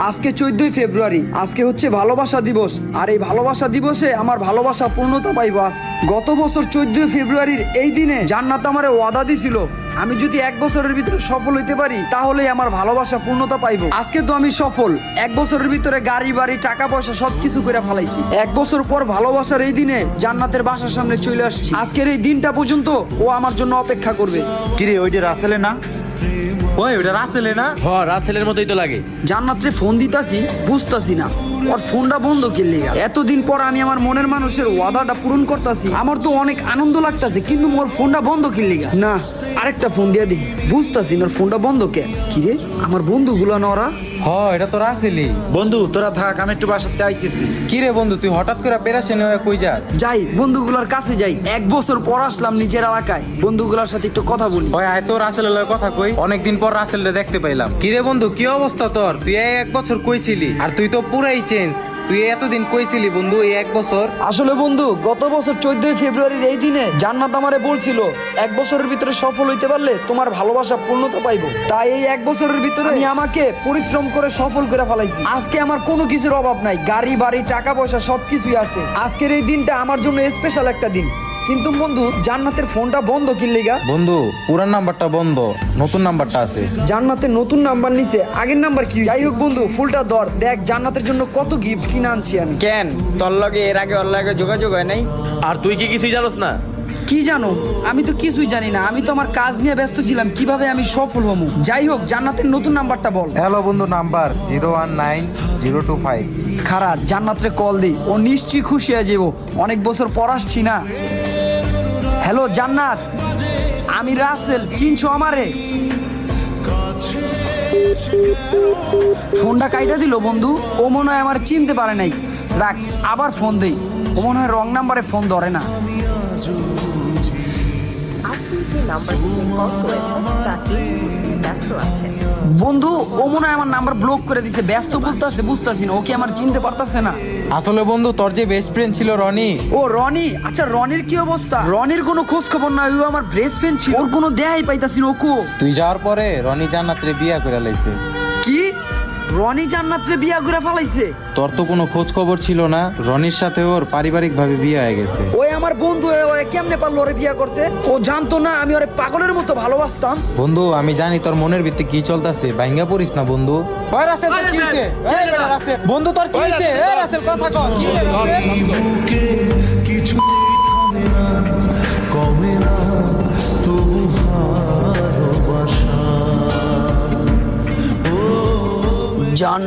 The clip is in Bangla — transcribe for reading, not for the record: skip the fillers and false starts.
আজকে 14ই ফেব্রুয়ারি, আজকে হচ্ছে ভালোবাসা দিবস। আর এই ভালোবাসা দিবসে আমার ভালোবাসা পূর্ণতা পাইব আজ। গত বছর 14ই ফেব্রুয়ারির এই দিনে জান্নাত আমারে ওয়াদা দিছিল, আমি যদি 1 বছরের ভিতরে সফল হইতে পারি তাহলেই আমার ভালোবাসা পূর্ণতা পাইব। আজকে তো আমি সফল, 1 বছরের ভিতরে গাড়ি বাড়ি টাকা পয়সা সবকিছু করে ফেলাইছি। 1 বছর পর ভালোবাসার এই দিনে জান্নাতের বাসার সামনে চলে আসছি। আজকের এই দিনটা পর্যন্ত ও আমার জন্য অপেক্ষা করবে। কিরে ওইটা রাসেলে না? ওই ওটা রাসেলে না? রাসেলের মতোই তো লাগে। জান্নাতরে ফোন দিতাছি, বুঝতাছি না ওর ফোনটা বন্ধ কেলে গেল। এতদিন পর আমি আমার মনের মানুষের ওয়াদাটা পূরণ করতেছি, আমার তো অনেক আনন্দ লাগতাছে, কিন্তু মোর ফোনটা বন্ধ কেলে গেল। না, আরেকটা ফোন দিয়ে দিই, বুঝতাছি না ওর ফোনটা বন্ধ কে। কিরে আমার বন্ধুগুলো না ওরা? এটা তো রাসেলি। বন্ধু তোরা থাক, আমি একটু বাসাতে আইতেছি। কি রে বন্ধু, তুই হঠাৎ করে পেরাশানি হয়ে কই যাস? যাই বন্ধুগুলোর কাছে যাই, 1 বছর পর আসলাম নিজের এলাকায়, বন্ধুগুলোর সাথে একটু কথা বলি। ওই আয় তো রাসেলের লগে কথা কই। অনেকদিন পর রাসেলরে দেখতে পাইলাম। কি রে বন্ধু, কি অবস্থা তোর? তুই এই 1 বছর কই ছিলি? আর তুই তো পুরাই চেঞ্জ। তুই এতদিন কই ছিলি বন্ধু এই 1 বছর? আসলে বন্ধু, গত বছর 14ই ফেব্রুয়ারির এই দিনে জান্নাত আমারে বলছিল 1 বছরের ভিতরে সফল হইতে পারলে তোমার ভালোবাসা পূর্ণতা পাইবো। তাই এই 1 বছরের ভিতরে আমি আমাকে পরিশ্রম করে সফল করে ফেলাইছি। আজকে আমার কোনো কিছুর অভাব নাই, গাড়ি বাড়ি টাকা পয়সা সবকিছুই আছে। আজকের এই দিনটা আমার জন্য স্পেশাল একটা দিন। কিন্তু বন্ধু, জান্নাতের ফোনটা বন্ধ কিনলেগা? বন্ধু পুরান নাম্বারটা বন্ধ, নতুন নাম্বারটা আছে। জান্নাতের নতুন নাম্বার নিছে, আগের নাম্বার কি? যাই হোক বন্ধু, ফুলটা ধর, দেখ জান্নাতের জন্য কত গিফট কিনে আনছি আমি। কেন তোর লগে এর আগে ওর লগে যোগাযোগ হয় নাই? আর তুই কি কিছুই জানোস না? কি জানো? আমি তো কিছুই জানি না, আমি তো আমার কাজ নিয়ে ব্যস্ত ছিলাম, কিভাবে আমি সফল হবো। যাই হোক, জান্নাতের নতুন নাম্বারটা বল। হ্যালো বন্ধু, নাম্বার 019025। খারাপ, জান্নাতরে কল দিই, ও নিশ্চয়ই খুশি হয়ে যাবো, অনেক বছর পর আসছি না। হ্যালো জান্নাত, আমি রাসেল, চিনছো আমারে? ফোনটা কাইটা দিল বন্ধু, ও মনে হয় আমার চিনতে পারে নাই। রাখ, আবার ফোন দেই, ও মনে হয় রং নাম্বারে ফোন ধরে না। আপনি যে নাম্বারটিতে কল করেছেন তাতে ব্যস্ত আছেন। বন্ধু, ও মনে হয় আমার নাম্বার ব্লক করে দিছে, ব্যস্ত বলতেছে, বুঝতেছি না ও কি আমার চিনতে পারতেছে না। আসলে বন্ধু তোর যে বেস্ট ফ্রেন্ড ছিল রনি। ও রনি, আচ্ছা রনির কি অবস্থা? রনির কোনো খোঁজ খবর নাই, ও আমার বেস্ট ফ্রেন্ড ছিল, ওর কোনো দেখাই পাইতাছি না। ওকো তুই যাওয়ার পরে রনি জান্নাতরে বিয়া করে লাইছে। কি? রনি জান্নাতরে বিয়া করে ফেলাইছে? তোর তো কোনো খোঁজ খবর ছিল না। রনির সাথে ওর পারিবারিক ভাবে বিয়ে হয়ে গেছে। ওই আমার বন্ধু, ও কেমনে পারলো ওরে বিয়া করতে? ও জানতো না আমি ওরে পাগলের মতো ভালোবাসতাম। বন্ধু আমি জানি তোর মনের ভিতরে কি চলতেছে, ভাঙ্গা পড়িস না বন্ধু। ওই রাসেল, তোর কি হইছে? এই রাসেল বন্ধু, তোর কি হইছে? এই রাসেল কথা কর, কি হইছে? বুকে কিছুতেই থামে না, কমে না তবু ভালোবাসা। জান